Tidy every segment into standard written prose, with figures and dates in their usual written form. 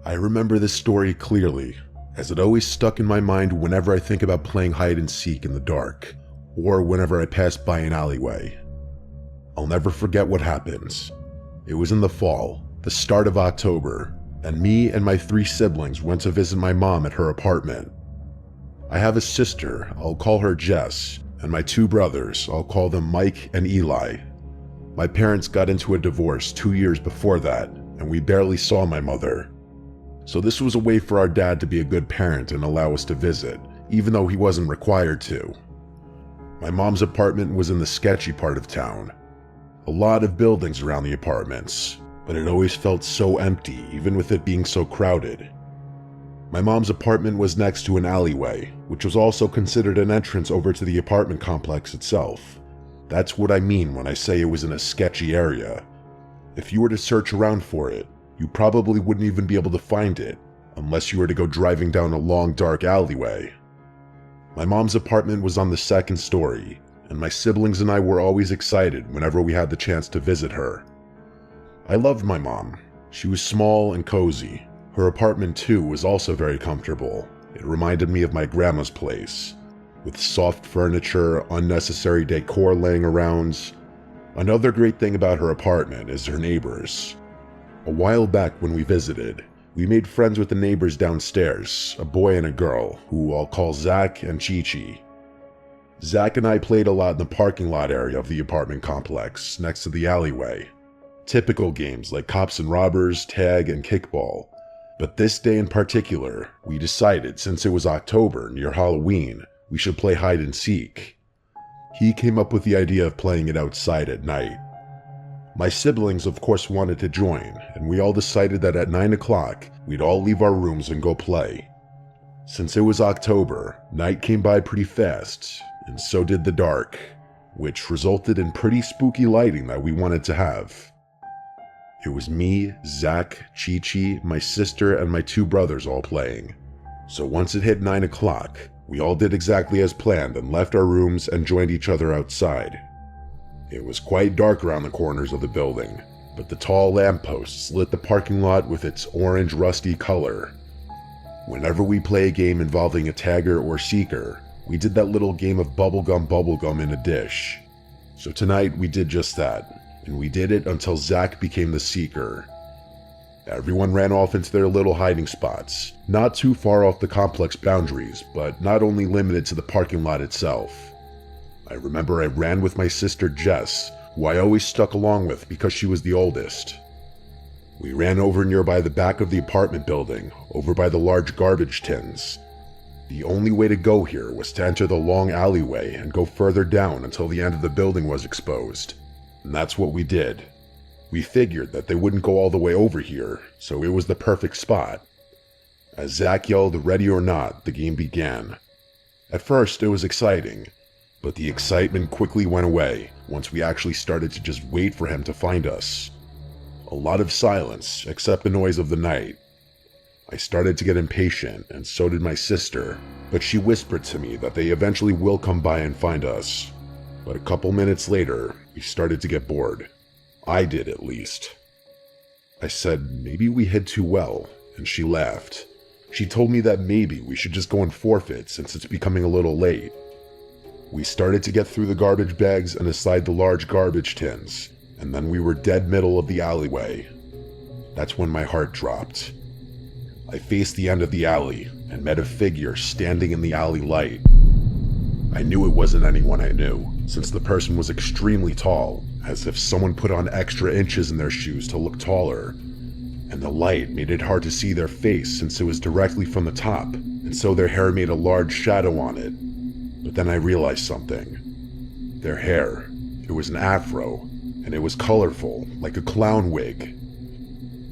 I remember this story clearly, as it always stuck in my mind whenever I think about playing hide and seek in the dark, or whenever I pass by an alleyway. I'll never forget what happened. It was in the fall, the start of October, and me and my 3 siblings went to visit my mom at her apartment. I have a sister, I'll call her Jess, and my 2 brothers, I'll call them Mike and Eli. My parents got into a divorce 2 years before that, and we barely saw my mother. So this was a way for our dad to be a good parent and allow us to visit, even though he wasn't required to. My mom's apartment was in the sketchy part of town. A lot of buildings around the apartments, but it always felt so empty, even with it being so crowded. My mom's apartment was next to an alleyway, which was also considered an entrance over to the apartment complex itself. That's what I mean when I say it was in a sketchy area. If you were to search around for it, you probably wouldn't even be able to find it, unless you were to go driving down a long dark alleyway. My mom's apartment was on the 2nd story, and my siblings and I were always excited whenever we had the chance to visit her. I loved my mom. She was small and cozy. Her apartment too was also very comfortable. It reminded me of my grandma's place, with soft furniture, unnecessary decor laying around. Another great thing about her apartment is her neighbors. A while back when we visited, we made friends with the neighbors downstairs, a boy and a girl, who I'll call Zach and Chi-Chi. Zach and I played a lot in the parking lot area of the apartment complex, next to the alleyway. Typical games like cops and robbers, tag, and kickball. But this day in particular, we decided since it was October, near Halloween, we should play hide and seek. He came up with the idea of playing it outside at night. My siblings of course wanted to join, and we all decided that at 9 o'clock, we'd all leave our rooms and go play. Since it was October, night came by pretty fast, and so did the dark, which resulted in pretty spooky lighting that we wanted to have. It was me, Zach, Chi-Chi, my sister, and my 2 brothers all playing. So once it hit 9 o'clock, we all did exactly as planned and left our rooms and joined each other outside. It was quite dark around the corners of the building, but the tall lampposts lit the parking lot with its orange rusty color. Whenever we play a game involving a tagger or seeker, we did that little game of bubblegum in a dish. So tonight we did just that, and we did it until Zach became the seeker. Everyone ran off into their little hiding spots, not too far off the complex boundaries, but not only limited to the parking lot itself. I remember I ran with my sister Jess, who I always stuck along with because she was the oldest. We ran over nearby the back of the apartment building, over by the large garbage tins. The only way to go here was to enter the long alleyway and go further down until the end of the building was exposed. And that's what we did. We figured that they wouldn't go all the way over here, so it was the perfect spot. As Zach yelled "ready or not," the game began. At first it was exciting, but the excitement quickly went away once we actually started to just wait for him to find us. A lot of silence, except the noise of the night. I started to get impatient, and so did my sister, but she whispered to me that they eventually will come by and find us. But a couple minutes later, we started to get bored. I did, at least. I said maybe we hid too well, and she laughed. She told me that maybe we should just go and forfeit since it's becoming a little late. We started to get through the garbage bags and aside the large garbage tins, and then we were dead middle of the alleyway. That's when my heart dropped. I faced the end of the alley and met a figure standing in the alley light. I knew it wasn't anyone I knew, since the person was extremely tall, as if someone put on extra inches in their shoes to look taller, and the light made it hard to see their face since it was directly from the top, and so their hair made a large shadow on it. But then I realized something. Their hair, it was an afro, and it was colorful, like a clown wig.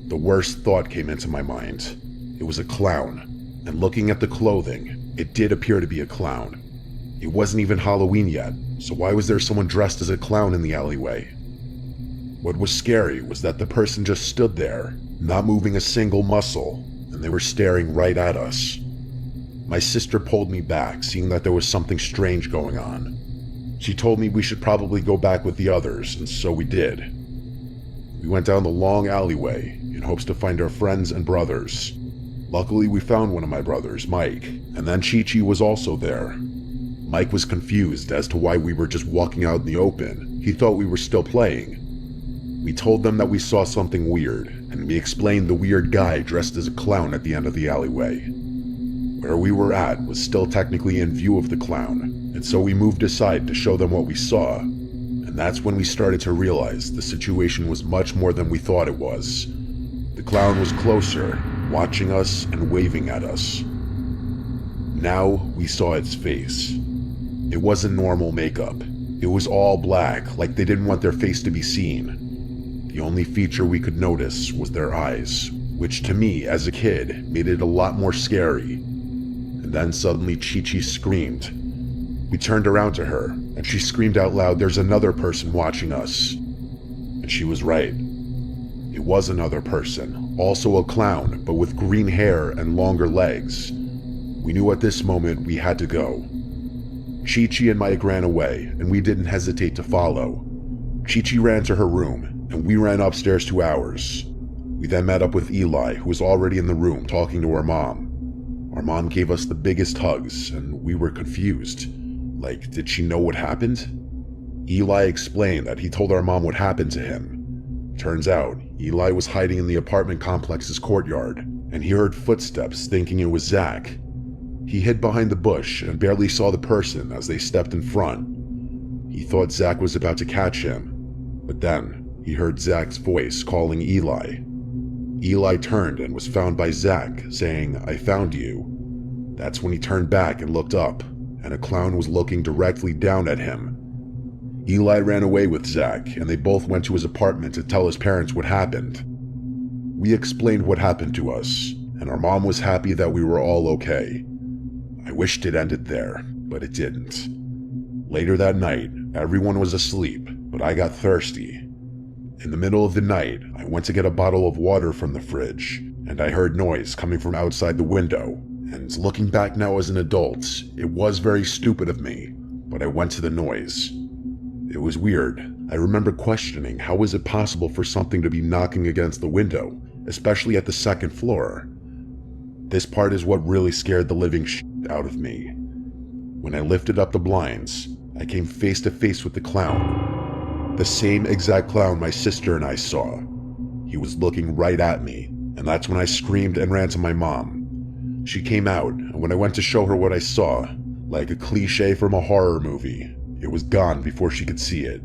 The worst thought came into my mind. It was a clown, and looking at the clothing, it did appear to be a clown. It wasn't even Halloween yet, so why was there someone dressed as a clown in the alleyway? What was scary was that the person just stood there, not moving a single muscle, and they were staring right at us. My sister pulled me back, seeing that there was something strange going on. She told me we should probably go back with the others, and so we did. We went down the long alleyway in hopes to find our friends and brothers, Luckily, we found one of my brothers, Mike, and then Chi-Chi was also there. Mike was confused as to why we were just walking out in the open. He thought we were still playing. We told them that we saw something weird, and we explained the weird guy dressed as a clown at the end of the alleyway. Where we were at was still technically in view of the clown, and so we moved aside to show them what we saw. And that's when we started to realize the situation was much more than we thought it was. The clown was closer, watching us and waving at us. Now we saw its face. It wasn't normal makeup. It was all black, like they didn't want their face to be seen. The only feature we could notice was their eyes, which to me, as a kid, made it a lot more scary. And then suddenly Chi-Chi screamed. We turned around to her, and she screamed out loud, "There's another person watching us." And she was right. It was another person, also a clown, but with green hair and longer legs. We knew at this moment we had to go. Chi-Chi and Mike ran away, and we didn't hesitate to follow. Chi-Chi ran to her room, and we ran upstairs to ours. We then met up with Eli, who was already in the room talking to our mom. Our mom gave us the biggest hugs, and we were confused. Like, did she know what happened? Eli explained that he told our mom what happened to him. Turns out, Eli was hiding in the apartment complex's courtyard, and he heard footsteps thinking it was Zach. He hid behind the bush and barely saw the person as they stepped in front. He thought Zach was about to catch him, but then he heard Zach's voice calling Eli. Eli turned and was found by Zach, saying, "I found you." That's when he turned back and looked up, and a clown was looking directly down at him. Eli ran away with Zach, and they both went to his apartment to tell his parents what happened. We explained what happened to us, and our mom was happy that we were all okay. I wished it ended there, but it didn't. Later that night, everyone was asleep, but I got thirsty. In the middle of the night, I went to get a bottle of water from the fridge, and I heard noise coming from outside the window. And looking back now as an adult, it was very stupid of me, but I went to the noise. It was weird. I remember questioning how was it possible for something to be knocking against the window, especially at the second floor. This part is what really scared the living shit out of me. When I lifted up the blinds, I came face to face with the clown. The same exact clown my sister and I saw. He was looking right at me, and that's when I screamed and ran to my mom. She came out, and when I went to show her what I saw, like a cliche from a horror movie, it was gone before she could see it.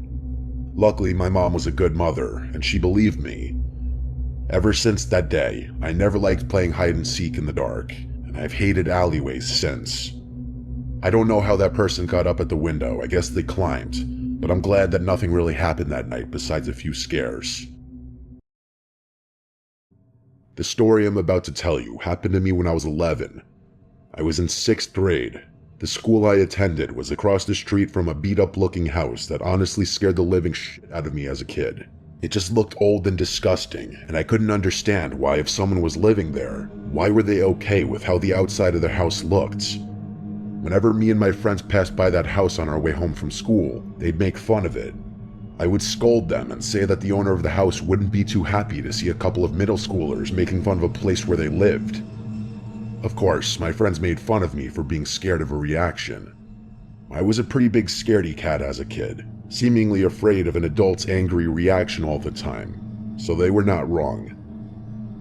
Luckily, my mom was a good mother, and she believed me. Ever since that day, I never liked playing hide and seek in the dark, and I've hated alleyways since. I don't know how that person got up at the window, I guess they climbed, but I'm glad that nothing really happened that night besides a few scares. The story I'm about to tell you happened to me when I was 11. I was in 6th grade. The school I attended was across the street from a beat-up looking house that honestly scared the living shit out of me as a kid. It just looked old and disgusting, and I couldn't understand why if someone was living there, why were they okay with how the outside of their house looked? Whenever me and my friends passed by that house on our way home from school, they'd make fun of it. I would scold them and say that the owner of the house wouldn't be too happy to see a couple of middle schoolers making fun of a place where they lived. Of course, my friends made fun of me for being scared of a reaction. I was a pretty big scaredy cat as a kid, seemingly afraid of an adult's angry reaction all the time, so they were not wrong.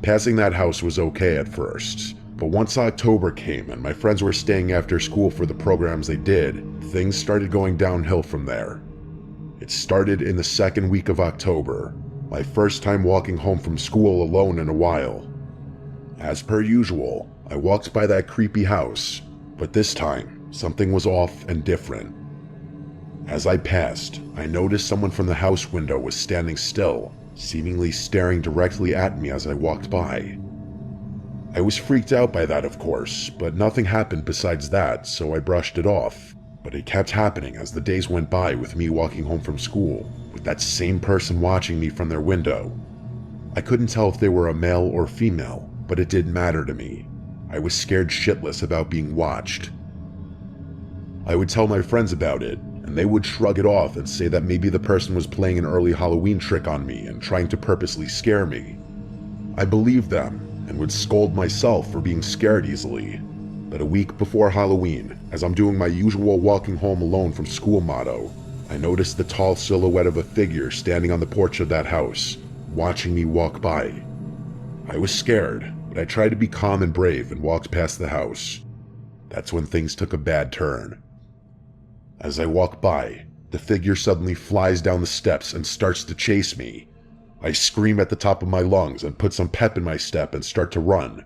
Passing that house was okay at first, but once October came and my friends were staying after school for the programs they did, things started going downhill from there. It started in the second week of October, my first time walking home from school alone in a while. As per usual, I walked by that creepy house, but this time, something was off and different. As I passed, I noticed someone from the house window was standing still, seemingly staring directly at me as I walked by. I was freaked out by that, of course, but nothing happened besides that, so I brushed it off. But it kept happening as the days went by with me walking home from school, with that same person watching me from their window. I couldn't tell if they were a male or female, but it didn't matter to me. I was scared shitless about being watched. I would tell my friends about it, and they would shrug it off and say that maybe the person was playing an early Halloween trick on me and trying to purposely scare me. I believed them, and would scold myself for being scared easily. But a week before Halloween, as I'm doing my usual walking home alone from school motto, I noticed the tall silhouette of a figure standing on the porch of that house, watching me walk by. I was scared, but I tried to be calm and brave and walked past the house. That's when things took a bad turn. As I walk by, the figure suddenly flies down the steps and starts to chase me. I scream at the top of my lungs and put some pep in my step and start to run.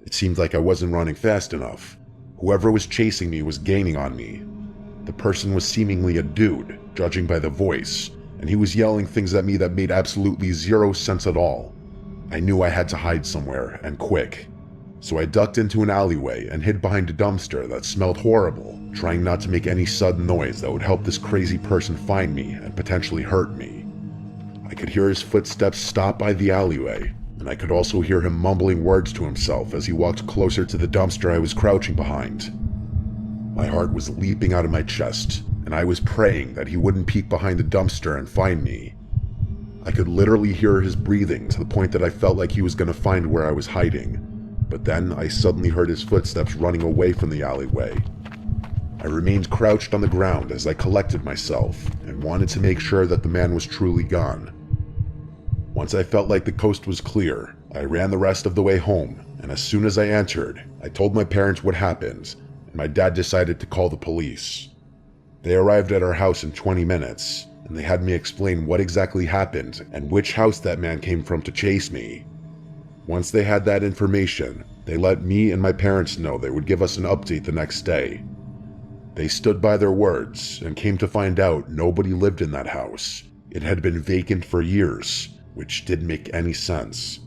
It seemed like I wasn't running fast enough. Whoever was chasing me was gaining on me. The person was seemingly a dude, judging by the voice, and he was yelling things at me that made absolutely zero sense at all. I knew I had to hide somewhere, and quick. So I ducked into an alleyway and hid behind a dumpster that smelled horrible, trying not to make any sudden noise that would help this crazy person find me and potentially hurt me. I could hear his footsteps stop by the alleyway, and I could also hear him mumbling words to himself as he walked closer to the dumpster I was crouching behind. My heart was leaping out of my chest, and I was praying that he wouldn't peek behind the dumpster and find me. I could literally hear his breathing to the point that I felt like he was going to find where I was hiding, but then I suddenly heard his footsteps running away from the alleyway. I remained crouched on the ground as I collected myself and wanted to make sure that the man was truly gone. Once I felt like the coast was clear, I ran the rest of the way home, and as soon as I entered, I told my parents what happened, and my dad decided to call the police. They arrived at our house in 20 minutes, and they had me explain what exactly happened and which house that man came from to chase me. Once they had that information, they let me and my parents know they would give us an update the next day. They stood by their words and came to find out nobody lived in that house. It had been vacant for years, which didn't make any sense.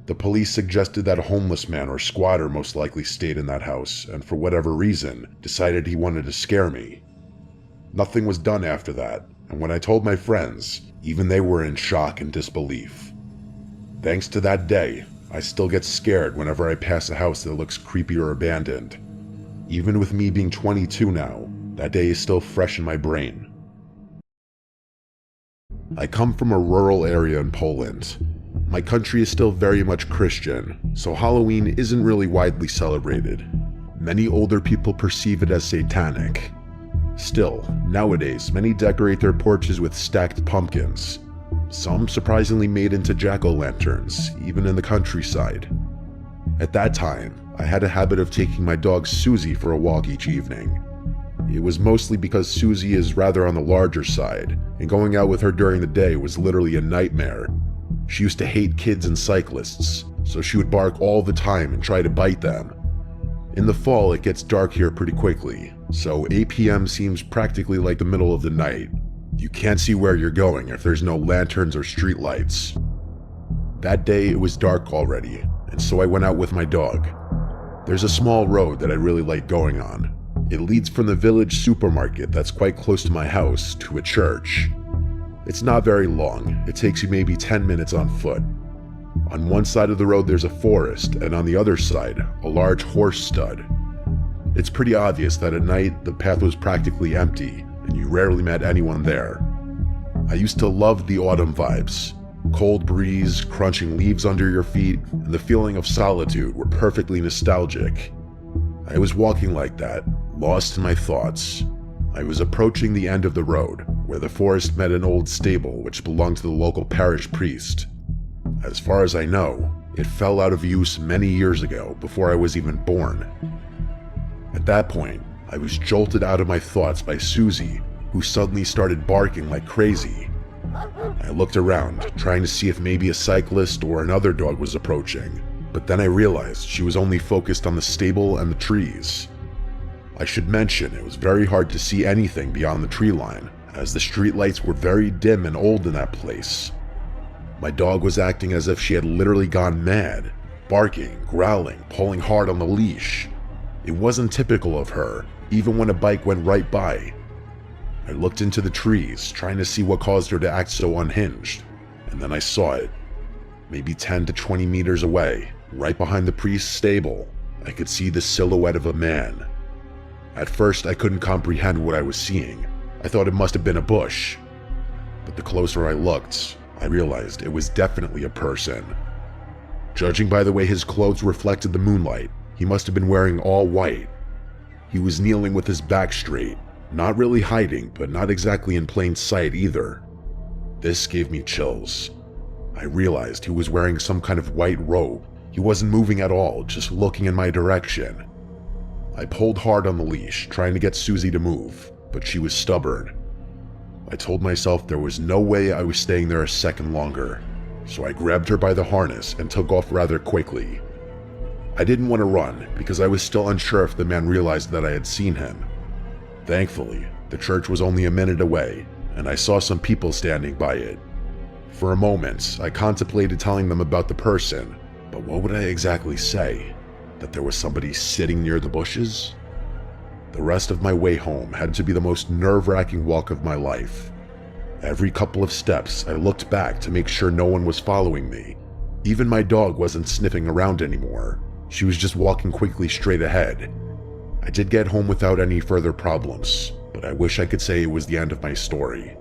The police suggested that a homeless man or squatter most likely stayed in that house and for whatever reason decided he wanted to scare me. Nothing was done after that, and when I told my friends, even they were in shock and disbelief. Thanks to that day, I still get scared whenever I pass a house that looks creepy or abandoned. Even with me being 22 now, that day is still fresh in my brain. I come from a rural area in Poland. My country is still very much Christian, so Halloween isn't really widely celebrated. Many older people perceive it as satanic. Still, nowadays, many decorate their porches with stacked pumpkins. Some surprisingly made into jack-o'-lanterns, even in the countryside. At that time, I had a habit of taking my dog Susie for a walk each evening. It was mostly because Susie is rather on the larger side, and going out with her during the day was literally a nightmare. She used to hate kids and cyclists, so she would bark all the time and try to bite them. In the fall, it gets dark here pretty quickly, so 8 p.m. seems practically like the middle of the night. You can't see where you're going if there's no lanterns or streetlights. That day, it was dark already, and so I went out with my dog. There's a small road that I really like going on. It leads from the village supermarket that's quite close to my house to a church. It's not very long, it takes you maybe 10 minutes on foot. On one side of the road there's a forest, and on the other side, a large horse stud. It's pretty obvious that at night the path was practically empty, and you rarely met anyone there. I used to love the autumn vibes. Cold breeze, crunching leaves under your feet, and the feeling of solitude were perfectly nostalgic. I was walking like that, lost in my thoughts. I was approaching the end of the road, where the forest met an old stable which belonged to the local parish priest. As far as I know, it fell out of use many years ago, before I was even born. At that point, I was jolted out of my thoughts by Susie, who suddenly started barking like crazy. I looked around, trying to see if maybe a cyclist or another dog was approaching, but then I realized she was only focused on the stable and the trees. I should mention it was very hard to see anything beyond the tree line, as the streetlights were very dim and old in that place. My dog was acting as if she had literally gone mad, barking, growling, pulling hard on the leash. It wasn't typical of her, even when a bike went right by. I looked into the trees, trying to see what caused her to act so unhinged, and then I saw it. Maybe 10 to 20 meters away, right behind the priest's stable, I could see the silhouette of a man. At first, I couldn't comprehend what I was seeing. I thought it must have been a bush. But the closer I looked, I realized it was definitely a person. Judging by the way his clothes reflected the moonlight, he must have been wearing all white. He was kneeling with his back straight, not really hiding, but not exactly in plain sight either. This gave me chills. I realized he was wearing some kind of white robe. He wasn't moving at all, just looking in my direction. I pulled hard on the leash, trying to get Susie to move, but she was stubborn. I told myself there was no way I was staying there a second longer, so I grabbed her by the harness and took off rather quickly. I didn't want to run because I was still unsure if the man realized that I had seen him. Thankfully, the church was only a minute away, and I saw some people standing by it. For a moment, I contemplated telling them about the person, but what would I exactly say? That there was somebody sitting near the bushes? The rest of my way home had to be the most nerve-wracking walk of my life. Every couple of steps, I looked back to make sure no one was following me. Even my dog wasn't sniffing around anymore. She was just walking quickly straight ahead. I did get home without any further problems, but I wish I could say it was the end of my story.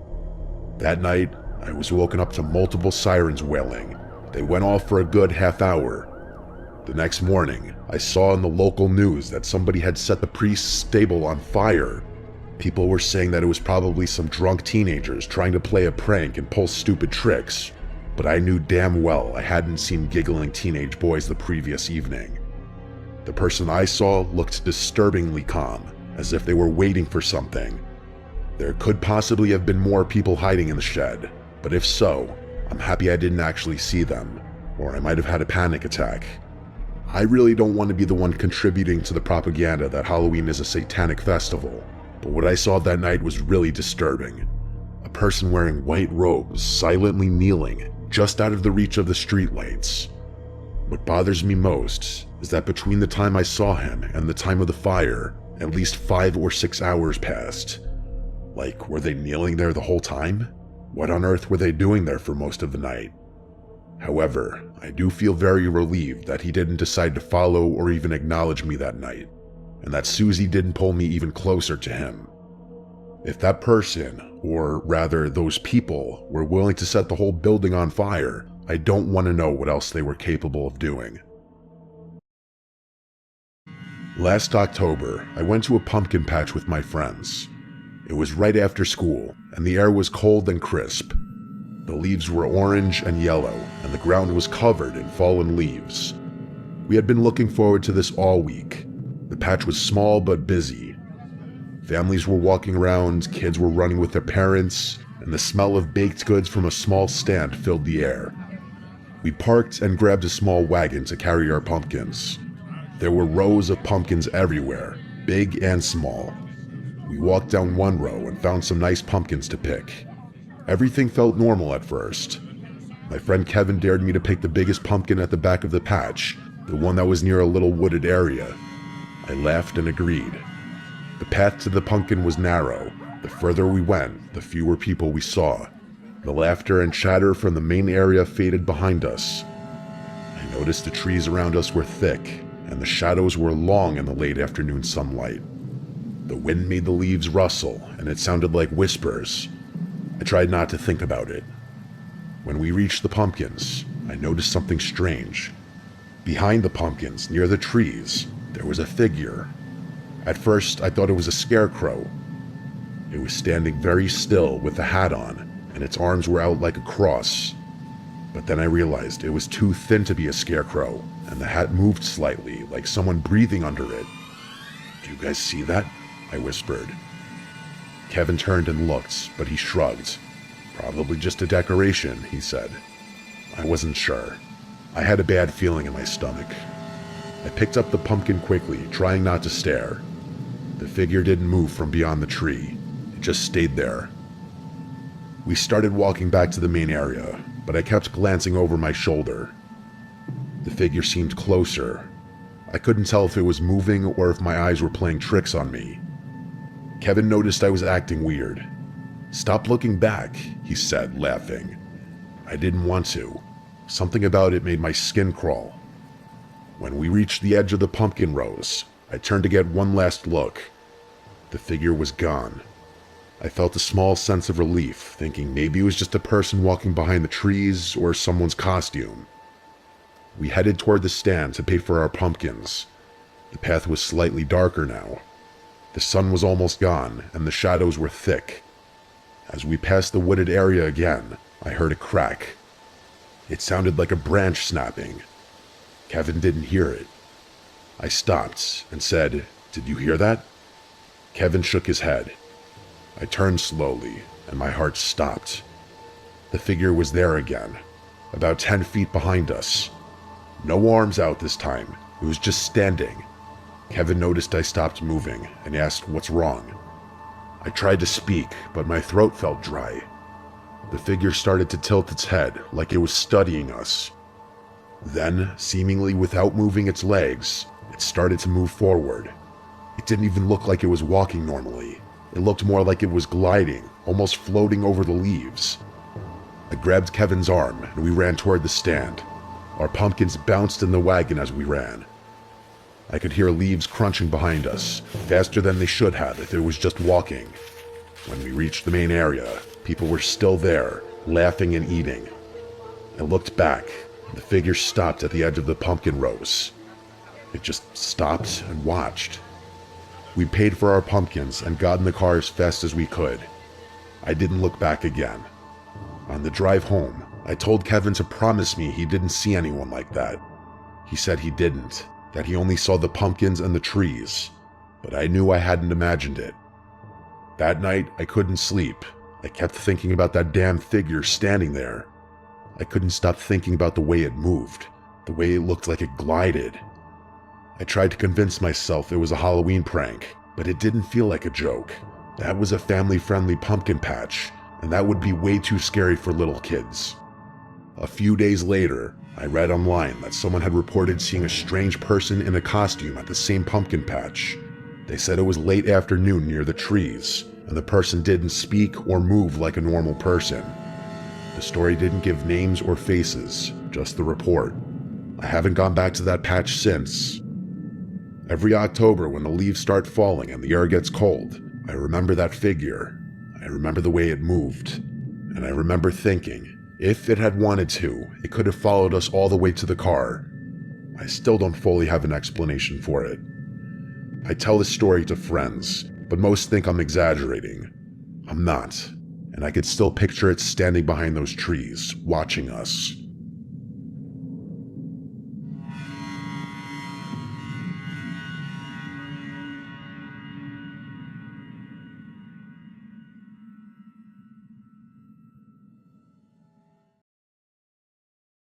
That night, I was woken up to multiple sirens wailing. They went off for a good half hour. The next morning, I saw in the local news that somebody had set the priest's stable on fire. People were saying that it was probably some drunk teenagers trying to play a prank and pull stupid tricks, but I knew damn well I hadn't seen giggling teenage boys the previous evening. The person I saw looked disturbingly calm, as if they were waiting for something. There could possibly have been more people hiding in the shed, but if so, I'm happy I didn't actually see them, or I might have had a panic attack. I really don't want to be the one contributing to the propaganda that Halloween is a satanic festival, but what I saw that night was really disturbing. A person wearing white robes, silently kneeling, just out of the reach of the streetlights. What bothers me most is that between the time I saw him and the time of the fire, at least 5 or 6 hours passed. Like, were they kneeling there the whole time? What on earth were they doing there for most of the night? However, I do feel very relieved that he didn't decide to follow or even acknowledge me that night, and that Susie didn't pull me even closer to him. If that person, or rather those people, were willing to set the whole building on fire, I don't want to know what else they were capable of doing. Last October, I went to a pumpkin patch with my friends. It was right after school, and the air was cold and crisp. The leaves were orange and yellow, and the ground was covered in fallen leaves. We had been looking forward to this all week. The patch was small but busy. Families were walking around, kids were running with their parents, and the smell of baked goods from a small stand filled the air. We parked and grabbed a small wagon to carry our pumpkins. There were rows of pumpkins everywhere, big and small. We walked down one row and found some nice pumpkins to pick. Everything felt normal at first. My friend Kevin dared me to pick the biggest pumpkin at the back of the patch, the one that was near a little wooded area. I laughed and agreed. The path to the pumpkin was narrow. The further we went, the fewer people we saw. The laughter and chatter from the main area faded behind us. I noticed the trees around us were thick, and the shadows were long in the late afternoon sunlight. The wind made the leaves rustle, and it sounded like whispers. I tried not to think about it. When we reached the pumpkins, I noticed something strange. Behind the pumpkins, near the trees, there was a figure. At first, I thought it was a scarecrow. It was standing very still with a hat on, and its arms were out like a cross. But then I realized it was too thin to be a scarecrow, and the hat moved slightly, like someone breathing under it. "Do you guys see that?" I whispered. Kevin turned and looked, but he shrugged. "Probably just a decoration," he said. I wasn't sure. I had a bad feeling in my stomach. I picked up the pumpkin quickly, trying not to stare. The figure didn't move from beyond the tree. It just stayed there. We started walking back to the main area, but I kept glancing over my shoulder. The figure seemed closer. I couldn't tell if it was moving or if my eyes were playing tricks on me. Kevin noticed I was acting weird. "Stop looking back," he said, laughing. I didn't want to. Something about it made my skin crawl. When we reached the edge of the pumpkin rows, I turned to get one last look. The figure was gone. I felt a small sense of relief, thinking maybe it was just a person walking behind the trees or someone's costume. We headed toward the stand to pay for our pumpkins. The path was slightly darker now. The sun was almost gone, and the shadows were thick. As we passed the wooded area again, I heard a crack. It sounded like a branch snapping. Kevin didn't hear it. I stopped and said, "Did you hear that?" Kevin shook his head. I turned slowly, and my heart stopped. The figure was there again, about 10 feet behind us. No arms out this time, it was just standing. Kevin noticed I stopped moving and asked what's wrong. I tried to speak, but my throat felt dry. The figure started to tilt its head like it was studying us. Then, seemingly without moving its legs, it started to move forward. It didn't even look like it was walking normally. It looked more like it was gliding, almost floating over the leaves. I grabbed Kevin's arm and we ran toward the stand. Our pumpkins bounced in the wagon as we ran. I could hear leaves crunching behind us, faster than they should have if it was just walking. When we reached the main area, people were still there, laughing and eating. I looked back. The figure stopped at the edge of the pumpkin rows. It just stopped and watched. We paid for our pumpkins and got in the car as fast as we could. I didn't look back again. On the drive home, I told Kevin to promise me he didn't see anyone like that. He said he didn't, that he only saw the pumpkins and the trees, but I knew I hadn't imagined it. That night, I couldn't sleep. I kept thinking about that damn figure standing there. I couldn't stop thinking about the way it moved, the way it looked like it glided. I tried to convince myself it was a Halloween prank, but it didn't feel like a joke. That was a family-friendly pumpkin patch, and that would be way too scary for little kids. A few days later, I read online that someone had reported seeing a strange person in a costume at the same pumpkin patch. They said it was late afternoon near the trees, and the person didn't speak or move like a normal person. The story didn't give names or faces, just the report. I haven't gone back to that patch since. Every October when the leaves start falling and the air gets cold, I remember that figure. I remember the way it moved. And I remember thinking, if it had wanted to, it could have followed us all the way to the car. I still don't fully have an explanation for it. I tell this story to friends, but most think I'm exaggerating. I'm not. And I could still picture it standing behind those trees, watching us.